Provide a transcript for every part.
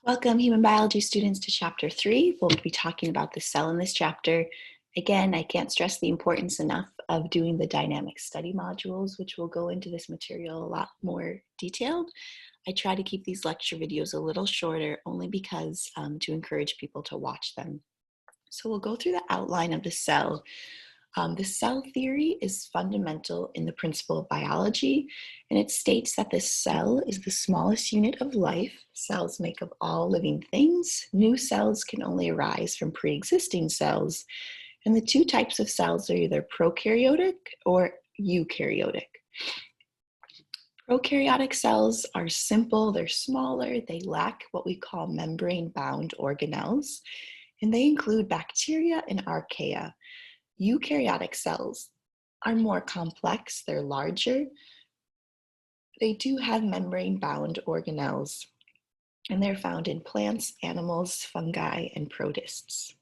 Welcome, human biology students, to chapter 3. We'll be talking about the cell in this chapter. Again, I can't stress the importance enough of doing the dynamic study modules, which will go into this material a lot more detailed. I try to keep these lecture videos a little shorter only because to encourage people to watch them. So we'll go through the outline of the cell. The cell theory is fundamental in the principle of biology, and it states that the cell is the smallest unit of life. Cells make up all living things. New cells can only arise from pre-existing cells, and the two types of cells are either prokaryotic or eukaryotic. Prokaryotic cells are simple, they're smaller, they lack what we call membrane-bound organelles, and they include bacteria and archaea. Eukaryotic cells are more complex, they're larger. They do have membrane-bound organelles, and they're found in plants, animals, fungi, and protists.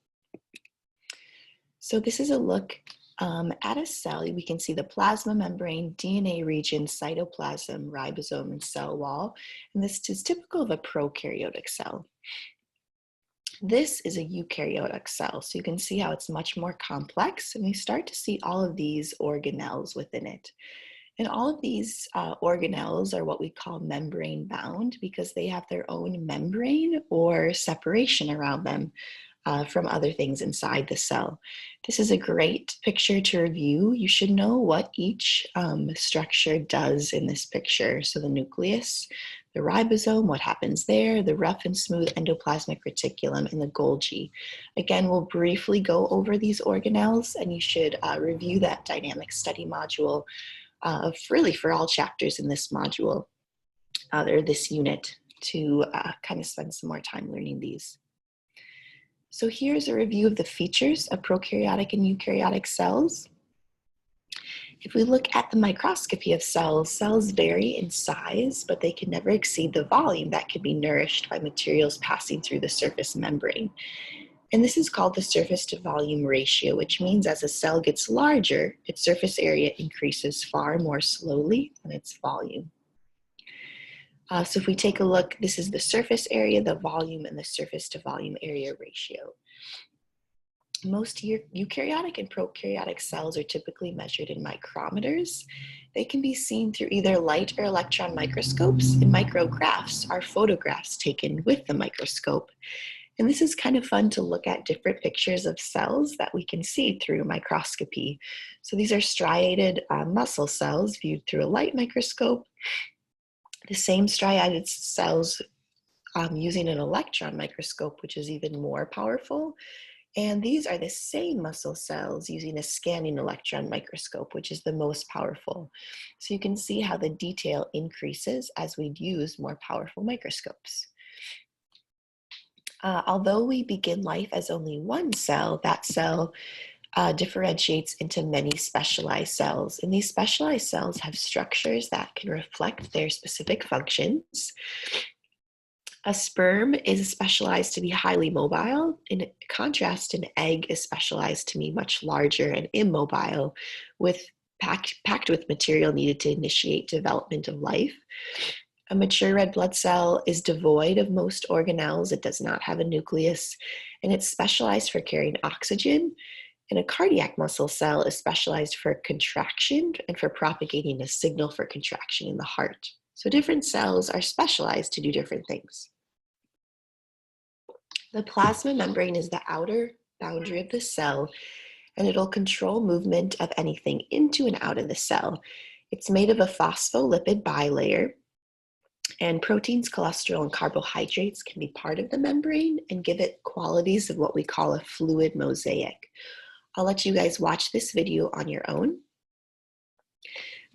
So this is a look at a cell. We can see the plasma membrane, DNA region, cytoplasm, ribosome, and cell wall, and this is typical of a prokaryotic cell. This is a eukaryotic cell, so you can see how it's much more complex, and we start to see all of these organelles within it. And all of these organelles are what we call membrane bound because they have their own membrane or separation around them from other things inside the cell. This is a great picture to review. You should know what each structure does in this picture. So the nucleus, the ribosome, what happens there, the rough and smooth endoplasmic reticulum, and the Golgi. Again, we'll briefly go over these organelles, and you should review that dynamic study module really for all chapters in this module, or this unit, to kind of spend some more time learning these. So here's a review of the features of prokaryotic and eukaryotic cells. If we look at the microscopy of cells, cells vary in size, but they can never exceed the volume that can be nourished by materials passing through the surface membrane. And this is called the surface to volume ratio, which means as a cell gets larger, its surface area increases far more slowly than its volume. So if we take a look, this is the surface area, the volume, and the surface to volume area ratio. Most eukaryotic and prokaryotic cells are typically measured in micrometers. They can be seen through either light or electron microscopes, and micrographs are photographs taken with the microscope. And this is kind of fun to look at different pictures of cells that we can see through microscopy. So these are striated muscle cells viewed through a light microscope. The same striated cells using an electron microscope, which is even more powerful. And these are the same muscle cells using a scanning electron microscope, which is the most powerful. So you can see how the detail increases as we use more powerful microscopes. Although we begin life as only one cell, that cell differentiates into many specialized cells. And these specialized cells have structures that can reflect their specific functions. A sperm is specialized to be highly mobile. In contrast, an egg is specialized to be much larger and immobile, packed with material needed to initiate development of life. A mature red blood cell is devoid of most organelles. It does not have a nucleus, and it's specialized for carrying oxygen. And a cardiac muscle cell is specialized for contraction and for propagating a signal for contraction in the heart. So different cells are specialized to do different things. The plasma membrane is the outer boundary of the cell, and it'll control movement of anything into and out of the cell. It's made of a phospholipid bilayer, and proteins, cholesterol, and carbohydrates can be part of the membrane and give it qualities of what we call a fluid mosaic. I'll let you guys watch this video on your own.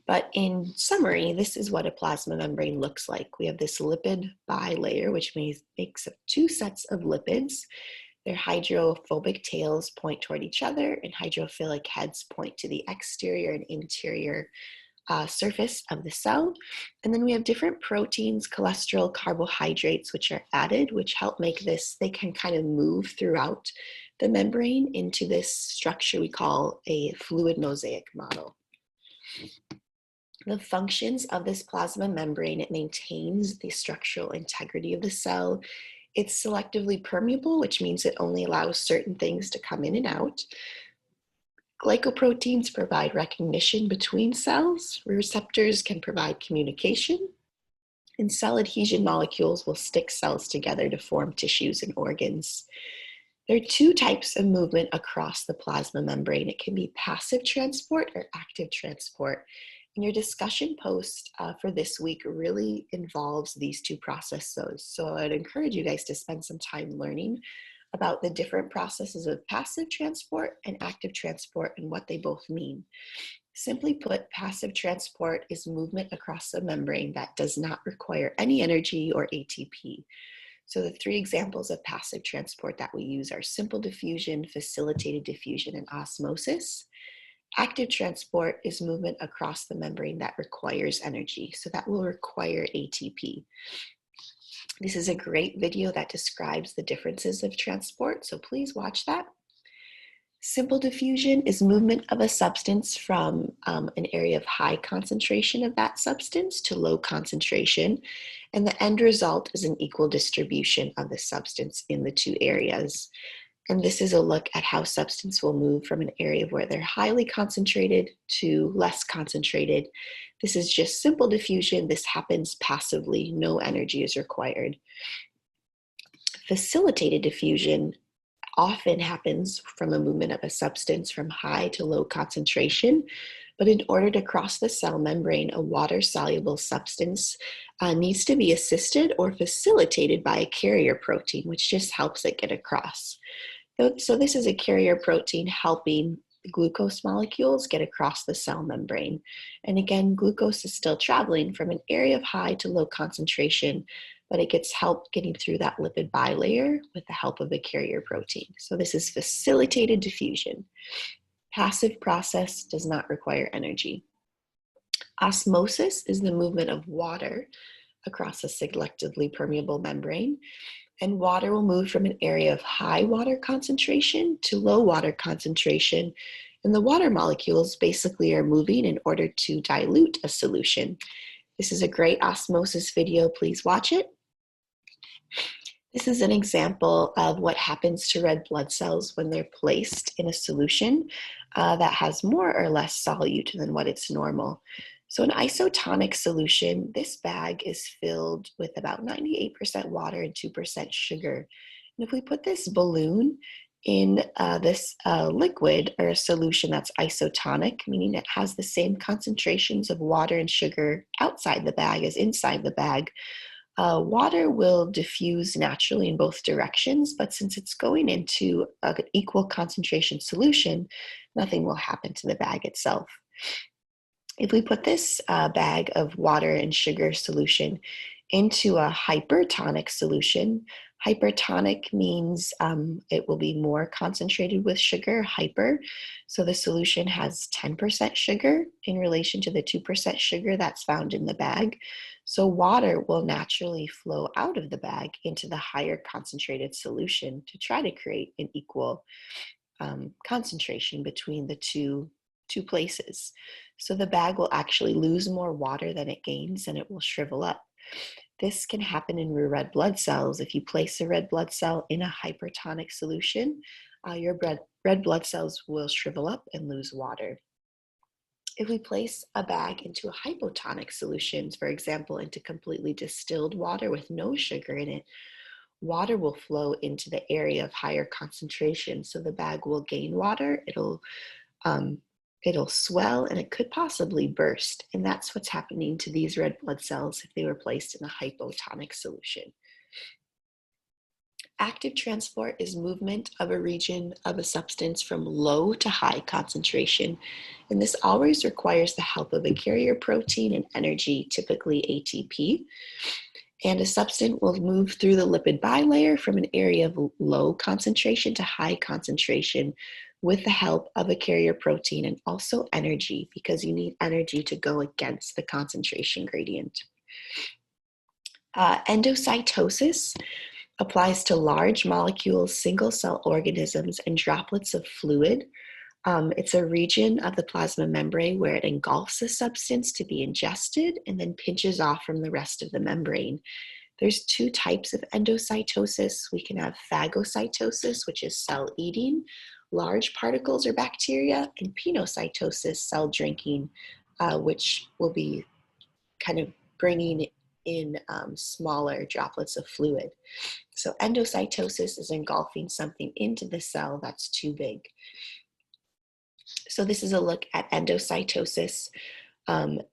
But in summary, this is what a plasma membrane looks like. We have this lipid bilayer, which makes up two sets of lipids. Their hydrophobic tails point toward each other, and hydrophilic heads point to the exterior and interior surface of the cell. And then we have different proteins, cholesterol, carbohydrates, which are added, which help make this, they can kind of move throughout the membrane into this structure we call a fluid mosaic model. The functions of this plasma membrane, it maintains the structural integrity of the cell. It's selectively permeable, which means it only allows certain things to come in and out. Glycoproteins provide recognition between cells. Receptors can provide communication. And cell adhesion molecules will stick cells together to form tissues and organs. There are two types of movement across the plasma membrane. It can be passive transport or active transport. And your discussion post for this week really involves these two processes. So I'd encourage you guys to spend some time learning about the different processes of passive transport and active transport and what they both mean. Simply put, passive transport is movement across the membrane that does not require any energy or ATP. So the three examples of passive transport that we use are simple diffusion, facilitated diffusion, and osmosis. Active transport is movement across the membrane that requires energy, so that will require ATP. This is a great video that describes the differences of transport, so please watch that. Simple diffusion is movement of a substance from an area of high concentration of that substance to low concentration, and the end result is an equal distribution of the substance in the two areas. And this is a look at how substance will move from an area where they're highly concentrated to less concentrated. This is just simple diffusion. This happens passively. No energy is required. Facilitated diffusion often happens from a movement of a substance from high to low concentration, but in order to cross the cell membrane, a water-soluble substance needs to be assisted or facilitated by a carrier protein, which just helps it get across. So this is a carrier protein helping glucose molecules get across the cell membrane. And again, glucose is still traveling from an area of high to low concentration, but it gets help getting through that lipid bilayer with the help of a carrier protein. So this is facilitated diffusion. Passive process does not require energy. Osmosis is the movement of water across a selectively permeable membrane, and water will move from an area of high water concentration to low water concentration, and the water molecules basically are moving in order to dilute a solution. This is a great osmosis video. Please watch it. This is an example of what happens to red blood cells when they're placed in a solution that has more or less solute than what it's normal. So an isotonic solution, this bag is filled with about 98% water and 2% sugar. And if we put this balloon in this liquid or a solution that's isotonic, meaning it has the same concentrations of water and sugar outside the bag as inside the bag, water will diffuse naturally in both directions, but since it's going into an equal concentration solution, nothing will happen to the bag itself. If we put this bag of water and sugar solution into a hypertonic solution, hypertonic means it will be more concentrated with sugar, hyper. So the solution has 10% sugar in relation to the 2% sugar that's found in the bag. So water will naturally flow out of the bag into the higher concentrated solution to try to create an equal concentration between the two places. So the bag will actually lose more water than it gains and it will shrivel up. This can happen in red blood cells. If you place a red blood cell in a hypertonic solution, your red blood cells will shrivel up and lose water. If we place a bag into a hypotonic solution, for example, into completely distilled water with no sugar in it, water will flow into the area of higher concentration. So the bag will gain water, it'll swell, and it could possibly burst. And that's what's happening to these red blood cells if they were placed in a hypotonic solution. Active transport is movement of a region of a substance from low to high concentration. And this always requires the help of a carrier protein and energy, typically ATP. And a substance will move through the lipid bilayer from an area of low concentration to high concentration with the help of a carrier protein and also energy, because you need energy to go against the concentration gradient. Endocytosis applies to large molecules, single cell organisms, and droplets of fluid. It's a region of the plasma membrane where it engulfs a substance to be ingested and then pinches off from the rest of the membrane. There's two types of endocytosis. We can have phagocytosis, which is cell eating, large particles or bacteria, and penocytosis, cell drinking, which will be kind of bringing in smaller droplets of fluid. So endocytosis is engulfing something into the cell that's too big. So this is a look at endocytosis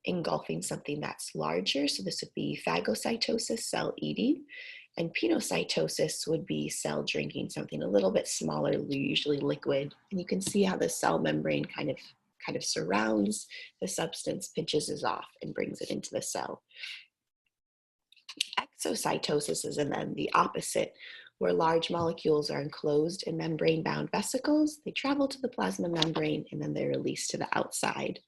engulfing something that's larger. So this would be phagocytosis, cell eating, and penocytosis would be cell drinking, something a little bit smaller, usually liquid. And you can see how the cell membrane kind of surrounds the substance, pinches it off, and brings it into the cell. Exocytosis is then the opposite, where large molecules are enclosed in membrane-bound vesicles. They travel to the plasma membrane, and then they're released to the outside.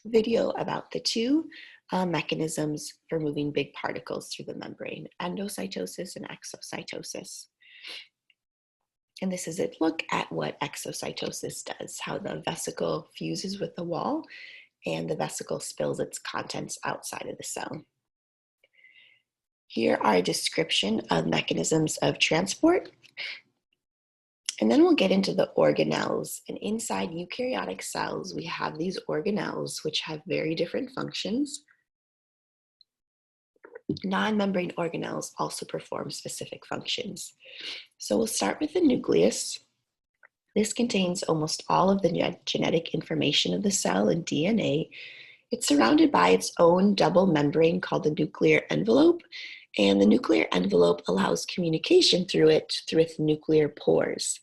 Video about the two mechanisms for moving big particles through the membrane, endocytosis and exocytosis. And this is a look at what exocytosis does, how the vesicle fuses with the wall and the vesicle spills its contents outside of the cell. Here are a description of mechanisms of transport. And then we'll get into the organelles. And inside eukaryotic cells, we have these organelles, which have very different functions. Non-membrane organelles also perform specific functions. So we'll start with the nucleus. This contains almost all of the genetic information of the cell and DNA. It's surrounded by its own double membrane called the nuclear envelope. And the nuclear envelope allows communication through it through its nuclear pores.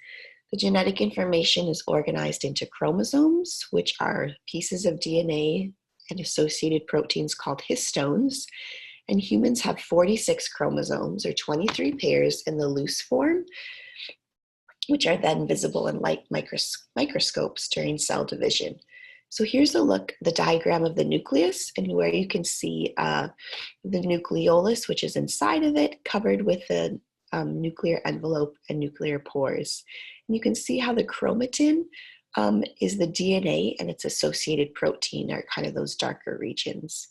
The genetic information is organized into chromosomes, which are pieces of DNA and associated proteins called histones. And humans have 46 chromosomes, or 23 pairs, in the loose form, which are then visible in light microscopes during cell division. So here's a look, the diagram of the nucleus, and where you can see the nucleolus, which is inside of it, covered with the nuclear envelope and nuclear pores. And you can see how the chromatin is the DNA and its associated protein are kind of those darker regions.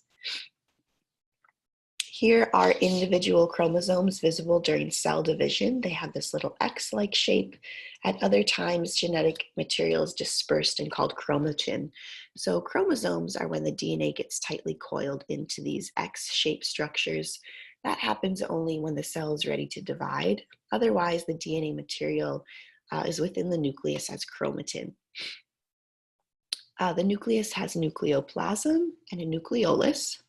Here are individual chromosomes visible during cell division. They have this little X-like shape. At other times, genetic material is dispersed and called chromatin. So chromosomes are when the DNA gets tightly coiled into these X-shaped structures. That happens only when the cell is ready to divide. Otherwise, the DNA material is within the nucleus as chromatin. The nucleus has nucleoplasm and a nucleolus.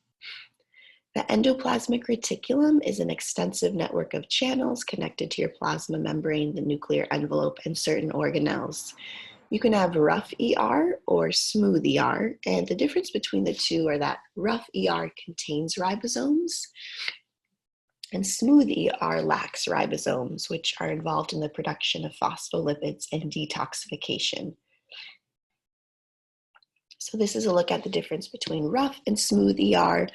The endoplasmic reticulum is an extensive network of channels connected to your plasma membrane, the nuclear envelope, and certain organelles. You can have rough ER or smooth ER, and the difference between the two are that rough ER contains ribosomes, and smooth ER lacks ribosomes, which are involved in the production of phospholipids and detoxification. So this is a look at the difference between rough and smooth ER.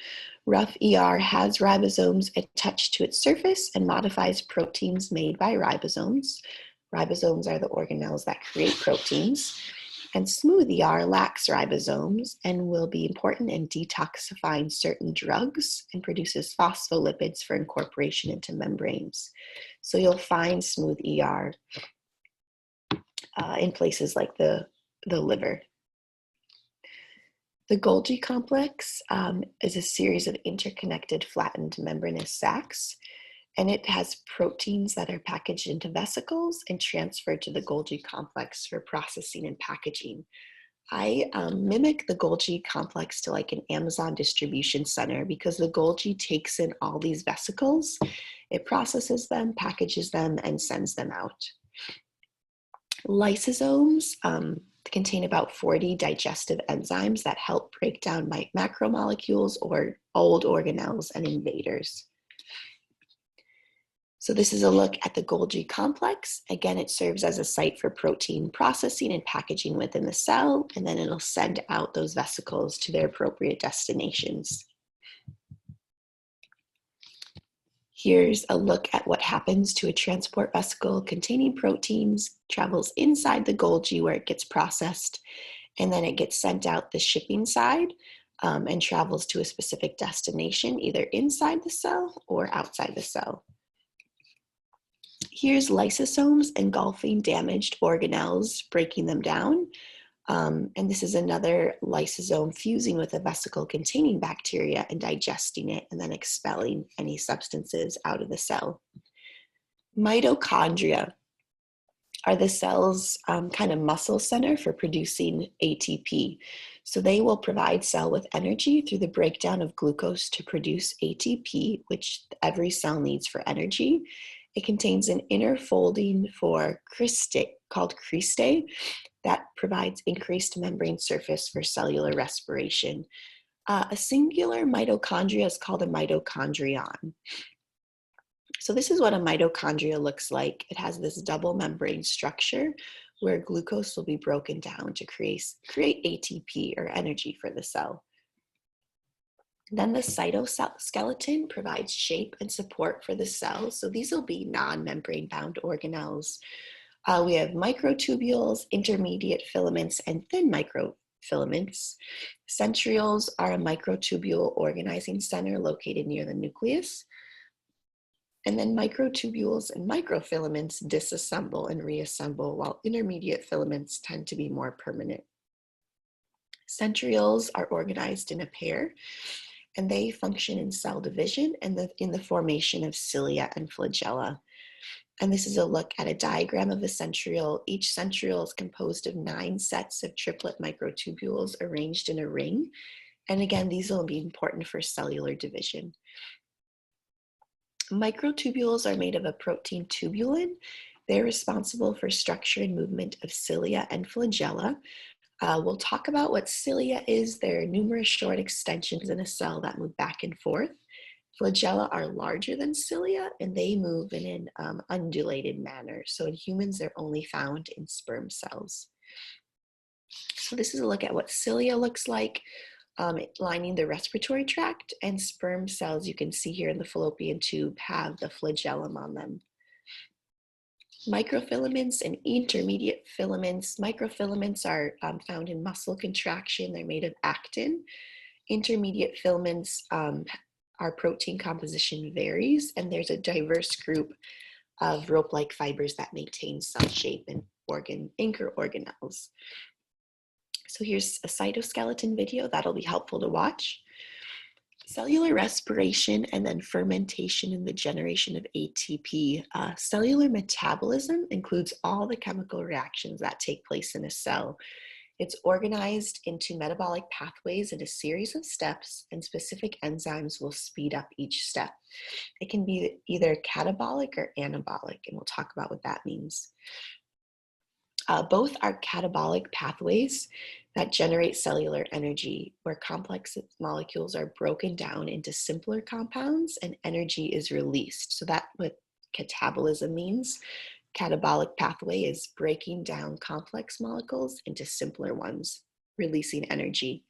Rough ER has ribosomes attached to its surface and modifies proteins made by ribosomes. Ribosomes are the organelles that create proteins. And smooth ER lacks ribosomes and will be important in detoxifying certain drugs and produces phospholipids for incorporation into membranes. So you'll find smooth ER in places like the liver. The Golgi complex is a series of interconnected flattened membranous sacs, and it has proteins that are packaged into vesicles and transferred to the Golgi complex for processing and packaging. I mimic the Golgi complex to like an Amazon distribution center because the Golgi takes in all these vesicles, it processes them, packages them, and sends them out. Lysosomes contain about 40 digestive enzymes that help break down macromolecules or old organelles and invaders. So this is a look at the Golgi complex. Again, it serves as a site for protein processing and packaging within the cell, and then it'll send out those vesicles to their appropriate destinations. Here's a look at what happens to a transport vesicle containing proteins, travels inside the Golgi where it gets processed, and then it gets sent out the shipping side and travels to a specific destination, either inside the cell or outside the cell. Here's lysosomes engulfing damaged organelles, breaking them down. And this is another lysosome fusing with a vesicle containing bacteria and digesting it and then expelling any substances out of the cell. Mitochondria are the cell's kind of muscle center for producing ATP. So they will provide cell with energy through the breakdown of glucose to produce ATP, which every cell needs for energy. It contains an inner folding for cristae, called cristae, that provides increased membrane surface for cellular respiration. A singular mitochondria is called a mitochondrion. So this is what a mitochondria looks like. It has this double membrane structure where glucose will be broken down to create ATP or energy for the cell. Then the cytoskeleton provides shape and support for the cell. So these will be non-membrane bound organelles. We have microtubules, intermediate filaments, and thin microfilaments. Centrioles are a microtubule organizing center located near the nucleus. And then microtubules and microfilaments disassemble and reassemble, while intermediate filaments tend to be more permanent. Centrioles are organized in a pair, and they function in cell division and in the formation of cilia and flagella. And this is a look at a diagram of a centriole. Each centriole is composed of 9 sets of triplet microtubules arranged in a ring. And again, these will be important for cellular division. Microtubules are made of a protein tubulin. They're responsible for structure and movement of cilia and flagella. We'll talk about what cilia is. There are numerous short extensions in a cell that move back and forth. Flagella are larger than cilia, and they move in an undulated manner. So in humans, they're only found in sperm cells. So this is a look at what cilia looks like, lining the respiratory tract, and sperm cells you can see here in the fallopian tube have the flagellum on them. Microfilaments and intermediate filaments. Microfilaments are found in muscle contraction. They're made of actin. Intermediate filaments, our protein composition varies, and there's a diverse group of rope-like fibers that maintain cell shape and anchor organelles. So here's a cytoskeleton video that'll be helpful to watch. Cellular respiration and then fermentation in the generation of ATP. Cellular metabolism includes all the chemical reactions that take place in a cell. It's organized into metabolic pathways in a series of steps, and specific enzymes will speed up each step. It can be either catabolic or anabolic, and we'll talk about what that means. Both are catabolic pathways that generate cellular energy, where complex molecules are broken down into simpler compounds and energy is released. So that's what catabolism means. Catabolic pathway is breaking down complex molecules into simpler ones, releasing energy.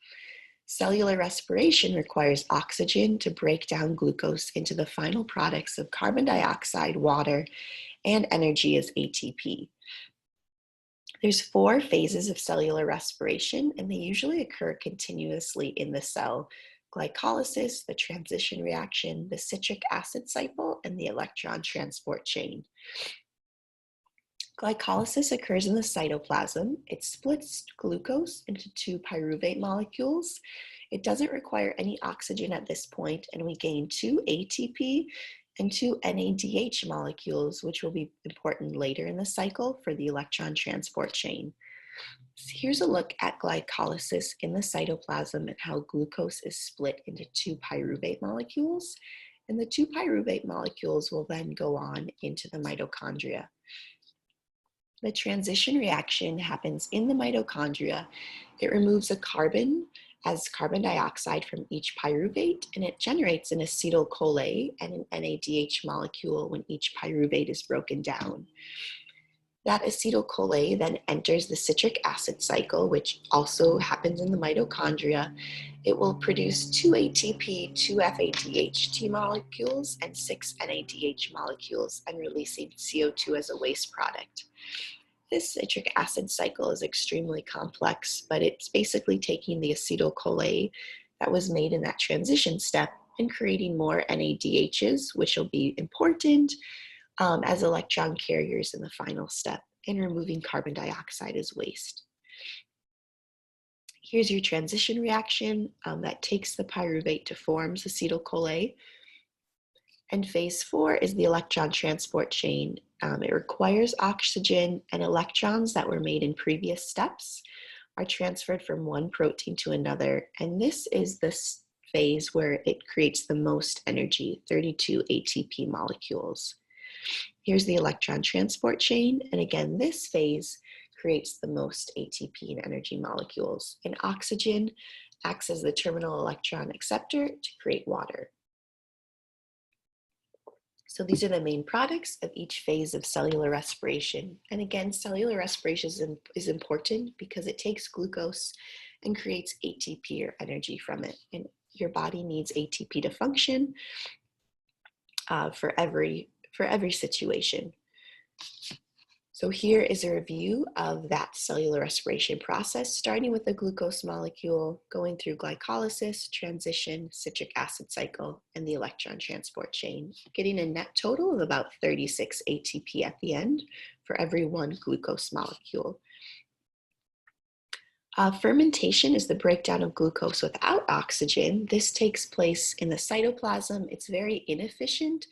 Cellular respiration requires oxygen to break down glucose into the final products of carbon dioxide, water, and energy as ATP. There's 4 phases of cellular respiration, and they usually occur continuously in the cell: glycolysis, the transition reaction, the citric acid cycle, and the electron transport chain. Glycolysis occurs in the cytoplasm. It splits glucose into 2 pyruvate molecules. It doesn't require any oxygen at this point, and we gain 2 ATP and 2 NADH molecules, which will be important later in the cycle for the electron transport chain. So here's a look at glycolysis in the cytoplasm and how glucose is split into 2 pyruvate molecules. And the 2 pyruvate molecules will then go on into the mitochondria. The transition reaction happens in the mitochondria. It removes a carbon as carbon dioxide from each pyruvate, and it generates an acetyl-CoA and an NADH molecule when each pyruvate is broken down. That acetyl-CoA then enters the citric acid cycle, which also happens in the mitochondria. It will produce 2 ATP, 2 FADH molecules, and 6 NADH molecules, and releasing CO2 as a waste product. This citric acid cycle is extremely complex, but it's basically taking the acetyl-CoA that was made in that transition step and creating more NADHs, which will be important as electron carriers in the final step, and removing carbon dioxide as waste. Here's your transition reaction that takes the pyruvate to forms acetyl-CoA. And phase 4 is the electron transport chain. It requires oxygen, and electrons that were made in previous steps are transferred from one protein to another. And this is the phase where it creates the most energy, 32 ATP molecules. Here's the electron transport chain. And again, this phase creates the most ATP and energy molecules. And oxygen acts as the terminal electron acceptor to create water. So these are the main products of each phase of cellular respiration. And again, cellular respiration is important because it takes glucose and creates ATP or energy from it. And your body needs ATP to function for every situation. So here is a review of that cellular respiration process, starting with the glucose molecule, going through glycolysis, transition, citric acid cycle, and the electron transport chain, getting a net total of about 36 ATP at the end for every one glucose molecule. Fermentation is the breakdown of glucose without oxygen. This takes place in the cytoplasm. It's very inefficient.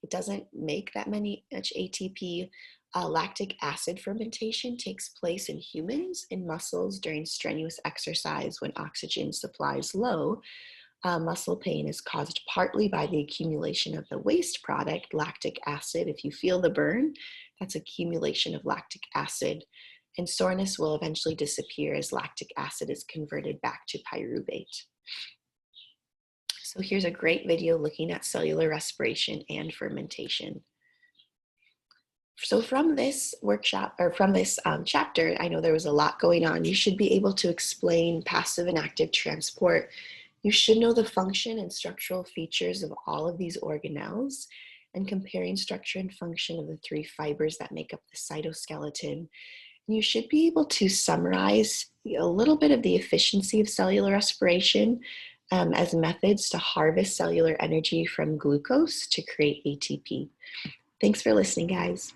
It doesn't make that much ATP. Lactic acid fermentation takes place in humans in muscles during strenuous exercise when oxygen supply is low. Muscle pain is caused partly by the accumulation of the waste product, lactic acid. If you feel the burn, that's accumulation of lactic acid. And soreness will eventually disappear as lactic acid is converted back to pyruvate. So here's a great video looking at cellular respiration and fermentation. So from this workshop, or from this chapter, I know there was a lot going on. You should be able to explain passive and active transport. You should know the function and structural features of all of these organelles and comparing structure and function of the 3 fibers that make up the cytoskeleton. You should be able to summarize a little bit of the efficiency of cellular respiration as methods to harvest cellular energy from glucose to create ATP. Thanks for listening, guys.